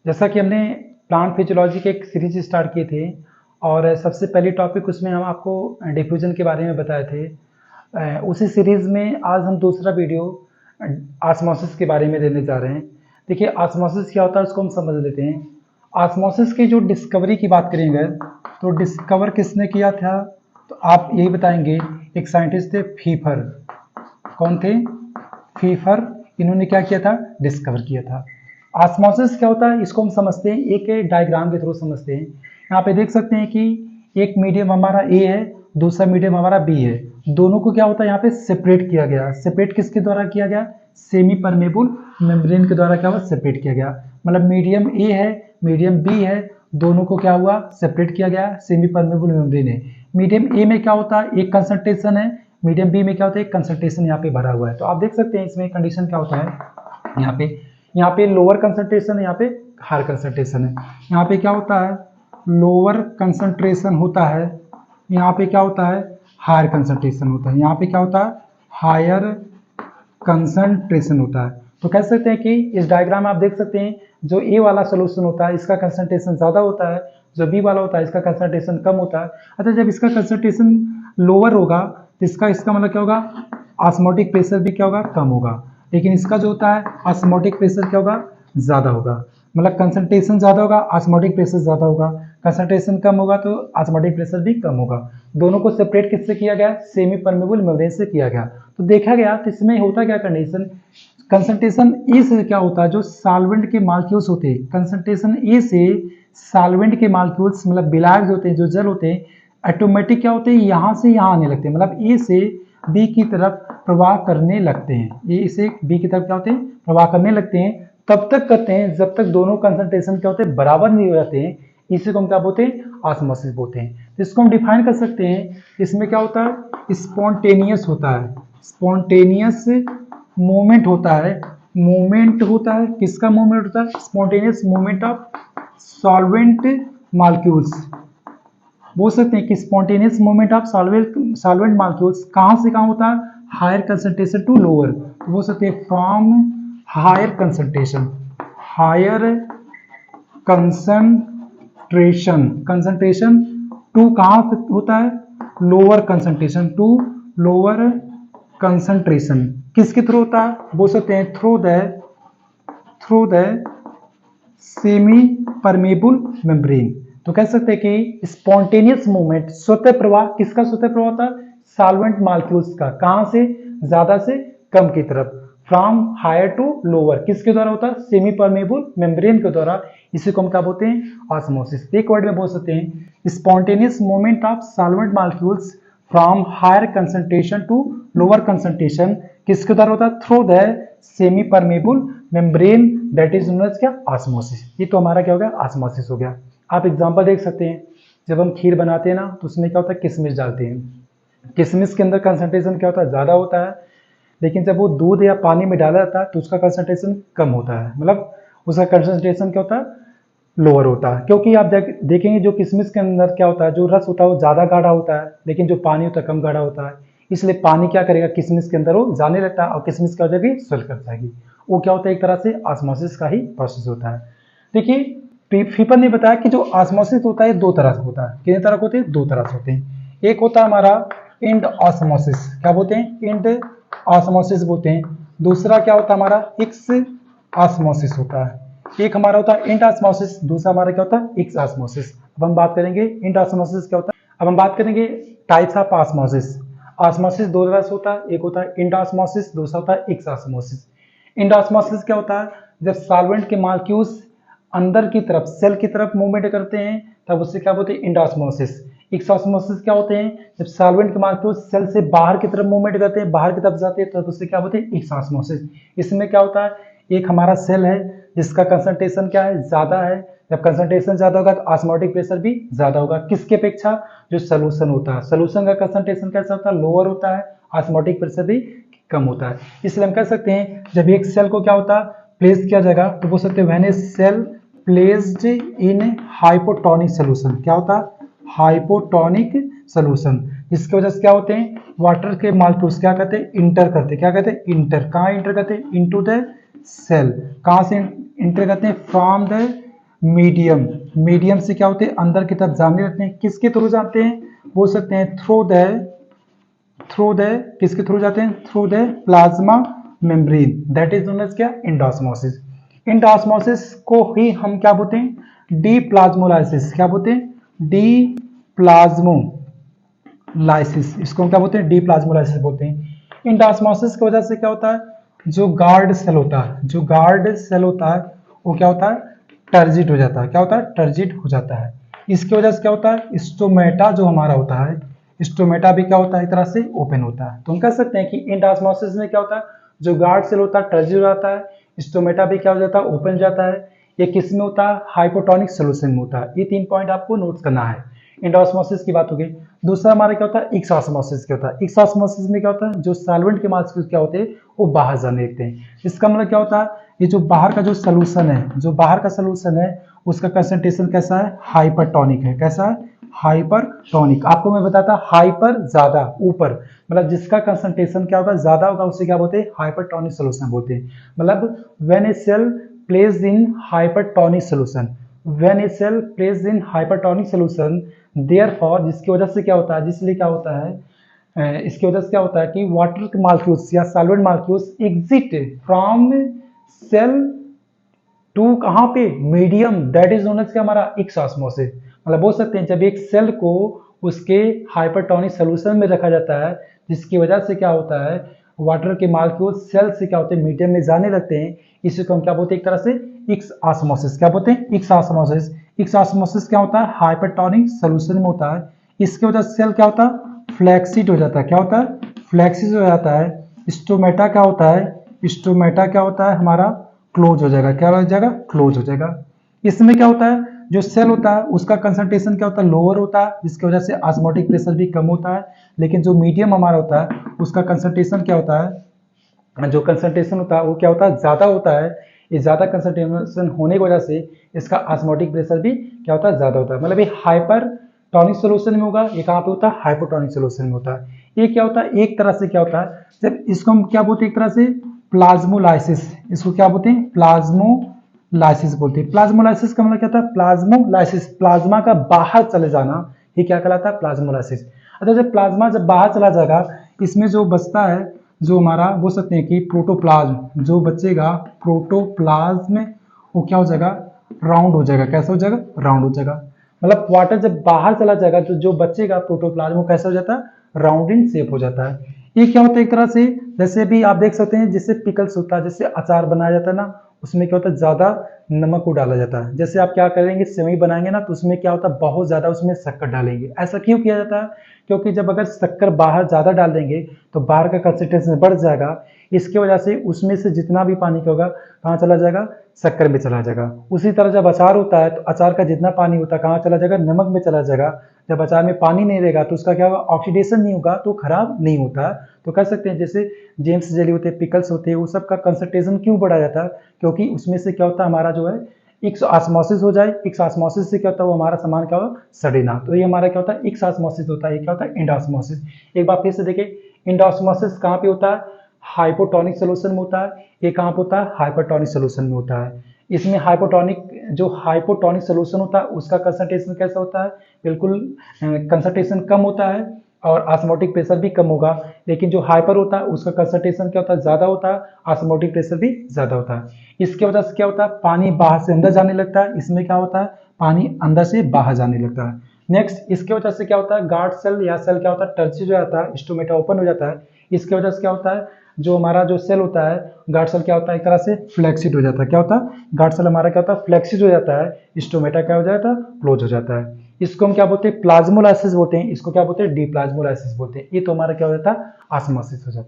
जैसा कि हमने प्लांट फिजियोलॉजी के एक सीरीज स्टार्ट किए थे और सबसे पहली टॉपिक उसमें हम आपको डिफ्यूजन के बारे में बताए थे। उसी सीरीज में आज हम दूसरा वीडियो ऑस्मोसिस के बारे में देने जा रहे हैं। देखिए ऑस्मोसिस क्या होता है उसको हम समझ लेते हैं। ऑस्मोसिस की जो डिस्कवरी की बात करेंगे तो डिस्कवर किसने किया था, तो आप यही बताएंगे। एक साइंटिस्ट थे फीफर। कौन थे? फीफर। इन्होंने क्या किया था? डिस्कवर किया था। ऑस्मोसिस क्या होता है इसको हम समझते हैं, एक डायग्राम के थ्रू समझते हैं। यहाँ पे देख सकते हैं कि एक मीडियम हमारा ए है, दूसरा मीडियम हमारा बी है। दोनों को क्या होता है यहाँ पे सेपरेट किया गया। सेपरेट किसके द्वारा किया गया? सेमी परमेबल मेम्ब्रेन के द्वारा क्या हुआ? सेपरेट किया गया। मतलब मीडियम ए है, मीडियम बी है, दोनों को क्या हुआ? सेपरेट किया गया। सेमी परमेबल मेम्ब्रेन है। मीडियम ए में क्या होता है? एक कंसंट्रेशन है। मीडियम बी में क्या होता है? एक कंसंट्रेशन यहाँ पे भरा हुआ है। तो आप देख सकते हैं इसमें कंडीशन क्या होता है। यहाँ पे लोअर कंसंट्रेशन है, यहाँ पे हायर कंसंट्रेशन है। यहाँ पे क्या होता है? लोअर कंसंट्रेशन होता है। यहाँ पे क्या होता है? हायर कंसंट्रेशन होता है। यहाँ पे क्या होता है? हायर कंसंट्रेशन होता है। तो कह सकते हैं कि इस डायग्राम में आप देख सकते हैं जो ए वाला सोल्यूशन होता है इसका कंसंट्रेशन ज्यादा होता है, जो बी वाला होता है इसका कंसंट्रेशन कम होता है। अच्छा, जब इसका कंसंट्रेशन लोअर होगा तो इसका मतलब क्या होगा? ऑस्मोटिक प्रेशर भी क्या होगा? कम होगा। लेकिन इसका जो होता है ऑस्मोटिक प्रेशर क्या होगा? ज्यादा होगा। मतलब कंसंट्रेशन ज्यादा होगा, ऑस्मोटिक प्रेशर ज्यादा होगा। कंसंट्रेशन कम होगा तो ऑस्मोटिक प्रेशर भी कम होगा। दोनों को सेपरेट किससे किया गया? सेमी परमेबल मेम्ब्रेन से किया गया। तो देखा गया तो इसमें होता क्या कंडीशन? कंसंट्रेशन ए से क्या होता है? जो सॉल्वेंट के मॉलिक्यूल्स होते हैं, कंसंट्रेशन ए से सॉल्वेंट के मॉलिक्यूल्स मतलब विलायक होते हैं, जो जल होते हैं, ऑटोमेटिक क्या होते हैं? यहाँ से यहाँ आने लगते हैं। मतलब ए से बी की तरफ प्रवाह करने लगते हैं। ए से बी की तरफ क्या होते हैं? प्रवाह करने लगते हैं। तब तक करते हैं जब तक दोनों कंसंट्रेशन क्या होते हैं? बराबर नहीं हो जाते हैं। इसी को हम क्या बोलते हैं? ऑस्मोसिस बोलते हैं। तो इसको हम डिफाइन कर सकते हैं। इसमें क्या होता है? स्पॉन्टेनियस होता है। स्पॉन्टेनियस मूवमेंट होता है। मूवमेंट होता है, किसका मूवमेंट होता है? Spontaneous movement of solvent molecules. बोल सकते हैं कि spontaneous movement of solvent molecules कहां से कहां होता है? Higher concentration to lower. तो बोल सकते हैं from higher concentration concentration to कहां से होता है? Lower concentration to lower concentration. किसके थ्रू होता है? बोल सकते हैं through the semi permeable membrane. तो कह सकते हैं कि स्पॉन्टेनियस मूवमेंट, स्वतः प्रवाह, किसका स्वतः प्रवाह होता है? सॉल्वेंट मॉलिक्यूल्स का। कहां से? ज्यादा से कम की तरफ। फ्रॉम हायर टू लोअर किसके द्वारा होता है? सेमी परमेबल मेम्ब्रेन के द्वारा। इसी को हम क्या बोलते हैं? ऑस्मोसिस। एक वर्ड में बोल सकते हैं spontaneous movement of solvent molecules from higher concentration to lower concentration किसके द्वारा होता है? Through the semi permeable membrane, that is known as क्या? ऑस्मोसिस। ये तो हमारा क्या हो गया? ऑस्मोसिस हो गया। आप एग्जांपल देख सकते हैं, जब हम खीर बनाते हैं ना तो उसमें क्या होता है? किशमिश डालते हैं। किशमिश के अंदर कंसंट्रेशन क्या होता है? ज्यादा होता है। लेकिन जब वो दूध या पानी में डाला जाता है तो उसका कंसंट्रेशन कम होता है। मतलब उसका कंसंट्रेशन क्या होता है? लोअर होता है। क्योंकि आप देखेंगे जो किशमिश के अंदर क्या होता है, जो रस होता है वो ज्यादा गाढ़ा होता है, लेकिन जो पानी होता है कम गाढ़ा होता है। इसलिए पानी क्या करेगा? किशमिश के अंदर वो जाने लगता है और किशमिश क्या हो जाएगी? स्वेल कर जाएगी। वो क्या होता है? एक तरह से ऑस्मोसिस का ही प्रोसेस होता है। देखिए फीफर ने बताया कि जो ऑस्मोसिस होता है दो तरह से होता है। कितने तरह के होते हैं? दो तरह से होते हैं। एक होता है हमारा इंड ऑस्मोसिस। क्या बोलते हैं? इंड ऑस्मोसिस बोलते हैं। दूसरा क्या होता है हमारा? एक्स ऑस्मोसिस होता है। एक हमारा होता है इंड ऑस्मोसिस, दूसरा हमारा क्या होता है? X osmosis. अब हम बात करेंगे इंड ऑस्मोसिस क्या होता है। अब हम बात करेंगे टाइप्स ऑफ ऑस्मोसिस। ऑस्मोसिस दो तरह से होता है। एक होता है इंड ऑस्मोसिस, दूसरा होता है एक्स ऑस्मोसिस। इंड ऑस्मोसिस क्या होता है? जब सॉल्वेंट के मॉलिक्यूल्स अंदर की तरफ सेल की तरफ मूवमेंट करते हैं तब उससे क्या बोलते हैं? End osmosis. एक्स ऑस्मोसिस क्या होते हैं? जब सॉल्वेंट के मॉलिक्यूल्स सेल से बाहर की तरफ मूवमेंट करते हैं, बाहर की तरफ जाते हैं, तब उससे क्या बोलते हैं? X osmosis. इसमें क्या होता है? एक हमारा सेल है जिसका कंसंट्रेशन क्या है? ज्यादा है। जब कंसंट्रेशन ज्यादा होगा तो ऑस्मोटिक प्रेशर भी ज्यादा होगा। किसके अपेक्षा? जो सोल्यूशन होता है। सोल्यूशन का कंसंट्रेशन कैसा होता है? लोअर होता है। ऑस्मोटिक प्रेशर भी कम होता है। इसलिए हम कह सकते हैं जब एक सेल को क्या होता है? प्लेस किया जाएगा तो बोल सकते हैं when a cell placed in hypotonic solution. क्या होता है? Hypotonic solution. इसकी वजह से क्या होते हैं? वाटर के मॉलिक्यूल्स क्या कहते हैं? इंटर करते हैं। क्या कहते हैं? इंटर। कहाँ इंटर करते हैं? Into the cell. कहाँ से इंटर करते हैं? फ्रॉम द मीडियम, मीडियम से क्या होते हैं, अंदर की तरफ जाने लगते हैं। किसके थ्रू जाते हैं, बोल सकते हैं थ्रू द किसके थ्रू जाते हैं, through the plasma membrane, that is known as क्या, एंडोस्मोसिस। एंडोस्मोसिस को ही हम क्या बोलते हैं, डी प्लाज्मोलाइसिस, क्या बोलते हैं, डी प्लाज्मोलाइसिस, इसको हम क्या बोलते हैं, डी प्लाज्मोलाइसिस बोलते हैं। एंडोस्मोसिस की वजह से क्या होता है, जो गार्ड सेल होता है, जो गार्ड सेल होता है वो क्या होता है, टर्जिट हो जाता है, क्या होता है, टर्जिट हो जाता है। इसकी वजह से क्या होता है, स्टोमेटा जो हमारा होता है, स्टोमेटा भी क्या होता है, एक तरह से ओपन होता है। तो हम कह सकते हैं कि एंडोस्मोसिस में क्या होता है, जो गार्ड सेल होता है टर्जिट हो जाता है, स्टोमेटा भी क्या हो जाता है, ओपन हो जाता है। ये किस में होता है, हाइपोटोनिक सोल्यूशन में होता है। ये 3 पॉइंट आपको नोट करना है। एंडोस्मोसिस की बात हो गई। दूसरा हमारा क्या होता है, एक्सोस्मोसिस क्या होता है। एक्सोस्मोसिस में क्या होता है, जो सॉल्वेंट के मॉलिक्यूल्स क्या होते हैं वो बाहर जाने लगते हैं। इसका मतलब क्या होता है, ये जो बाहर का जो सोल्यूशन है, जो बाहर का सोल्यूशन है उसका कंसंट्रेशन कैसा है, हाइपरटोनिक है। कैसा है, हाइपरटोनिक। आपको मैं बताता, हाइपर ज्यादा, ऊपर, मतलब जिसका कंसंट्रेशन क्या होगा, ज्यादा होगा उसे क्या बोलते हैं, हाइपरटोनिक सोल्यूशन बोलते हैं। मतलब when a cell placed in hypertonic solution, when a cell placed in hypertonic solution, therefore, जिसकी वजह से क्या होता है, जिसलिए क्या होता है, इसकी वजह से क्या होता है कि वाटर के मॉलिक्यूल्स या solvent molecules exit from cell to कहाँ पे, medium, that is known as क्या, हमारा एक्सोस्मोसिस। मतलब बोल सकते हैं जब एक सेल को उसके हाइपरटोनिक सोल्यूशन में रखा जाता है, जिसकी वजह से क्या होता है, वाटर के मॉलिक्यूल सेल से क्या होते हैं, मीडियम में जाने लगते हैं, इसी को हम क्या बोलते हैं, एक तरह से एक्सोस्मोसिस। क्या बोलते हैं, एक्सोस्मोसिस। एक्सोस्मोसिस क्या होता है, हाइपरटोनिक सोल्यूशन में होता है। इसकी वजह से सेल क्या होता है, फ्लैक्सिड हो जाता है। क्या होता है, फ्लैक्सिड हो जाता है। स्टोमेटा क्या होता है, स्टोमेटा क्या होता है हमारा, क्लोज हो जाएगा। क्या हो जाएगा, क्लोज हो जाएगा। इसमें क्या होता है, जो सेल होता है उसका कंसंट्रेशन क्या होता है, लोअर होता है, जिसकी वजह से ऑस्मोटिक प्रेशर भी कम होता है। लेकिन जो मीडियम हमारा होता है उसका कंसंट्रेशन क्या होता है, जो कंसंट्रेशन होता है वो क्या होता है, ज्यादा होता है। ये ज्यादा कंसंट्रेशन होने की वजह से इसका ऑस्मोटिक प्रेशर भी क्या होता है, ज्यादा होता है। मतलब ये हाइपर टॉनिक सोल्यूशन में होगा, ये कहाँ पे होता है, हाइपोटोनिक सोल्यूशन में होता है। ये क्या होता है, एक तरह से क्या होता है, जब इसको हम क्या बोलते हैं, एक तरह से प्लाज्मोलाइसिस, इसको क्या बोलते हैं, प्लाज्मोलाइसिस बोलते हैं। प्लाज्मोलाइसिस का मतलब क्या होता है, प्लाज्मोलाइसिस, प्लाज्मा का बाहर चले जाना, ये क्या कहलाता है, प्लाज्मोलाइसिस। अच्छा, जब प्लाज्मा जब बाहर चला जाएगा, इसमें जो बचता है, जो हमारा बोल सकते हैं कि प्रोटोप्लाज्म जो बचेगा, प्रोटोप्लाज्म वो क्या हो जाएगा, राउंड हो जाएगा। कैसा हो जाएगा, राउंड हो जाएगा। मतलब वाटर जब बाहर चला जाएगा तो जो बचेगा प्रोटोप्लाज्म वो कैसा हो जाता है, राउंड इन शेप हो जाता है। ये क्या होता है, एक तरह से जैसे भी आप देख सकते हैं, जिससे पिकल्स होता है, जिससे अचार बनाया जाता है ना, उसमें क्या होता है, ज्यादा नमक को डाला जाता है। जैसे आप क्या करेंगे, सेवई बनाएंगे ना, तो उसमें क्या होता है, बहुत ज्यादा उसमें शक्कर डालेंगे। ऐसा क्यों किया जाता है, क्योंकि जब अगर शक्कर बाहर ज्यादा डाल देंगे तो बाहर का कंसंट्रेशन बढ़ जाएगा। इसकी वजह से उसमें से जितना भी पानी का होगा कहाँ चला जाएगा, शक्कर में चला जाएगा। उसी तरह जब अचार होता है तो अचार का जितना पानी होता है कहाँ चला जाएगा, नमक में चला जाएगा। जब अचार में पानी नहीं रहेगा तो उसका क्या होगा, ऑक्सीडेशन नहीं होगा, तो खराब नहीं होता। तो कह सकते हैं जैसे जेम्स जेली होते हैं, पिकल्स होते हैं, वो सब का कंसंट्रेशन क्यों बढ़ा जाता है, क्योंकि उसमें से क्या होता है, हमारा जो है एक्सोस्मोसिस हो जाए। एक्सोस्मोसिस से क्या होता है, वो हमारा सामान क्या होगा, सड़े ना। तो ये हमारा क्या होता है, एक्सोस्मोसिस होता है। ये क्या होता है, एंडोस्मोसिस। एक बार फिर से देखिए, एंडोस्मोसिस कहाँ पे होता है, हाइपोटोनिक सोल्यूशन में होता है। ये कहाँ पे होता है, हाइपरटोनिक सोल्यूशन में होता है। इसमें हाइपोटोनिक सोल्यूशन होता है उसका कंसंट्रेशन कैसा होता है, बिल्कुल कंसंट्रेशन कम होता है और ऑस्मोटिक प्रेशर भी कम होगा। लेकिन जो हाइपर होता है उसका कंसंट्रेशन क्या होता है, ज्यादा होता है, ऑस्मोटिक प्रेशर भी ज्यादा होता है। इसकी वजह से क्या होता है, पानी बाहर से अंदर जाने लगता है। इसमें क्या होता है, पानी अंदर से बाहर जाने लगता है। नेक्स्ट, इसके वजह से क्या होता है, गार्ड सेल या सेल क्या होता है, टर्जिट हो जाता है, स्टोमेटा ओपन हो जाता है। इसकी वजह से क्या होता है, जो हमारा जो सेल होता है, गार्ड सेल क्या होता है, एक तरह से फ्लैक्सिड हो जाता है। क्या होता है, गार्ड सेल हमारा क्या होता है, फ्लैक्सिड हो जाता है। स्टोमेटा क्या हो जाता है, क्लोज हो जाता है। इसको हम क्या बोलते हैं, प्लाज्मोलाइसिस बोलते हैं। इसको क्या बोलते हैं, डी प्लाज्मोलाइसिस बोलते हैं। ये तो हमारा क्या हो जाता है, ऑस्मोसिस हो जाता है।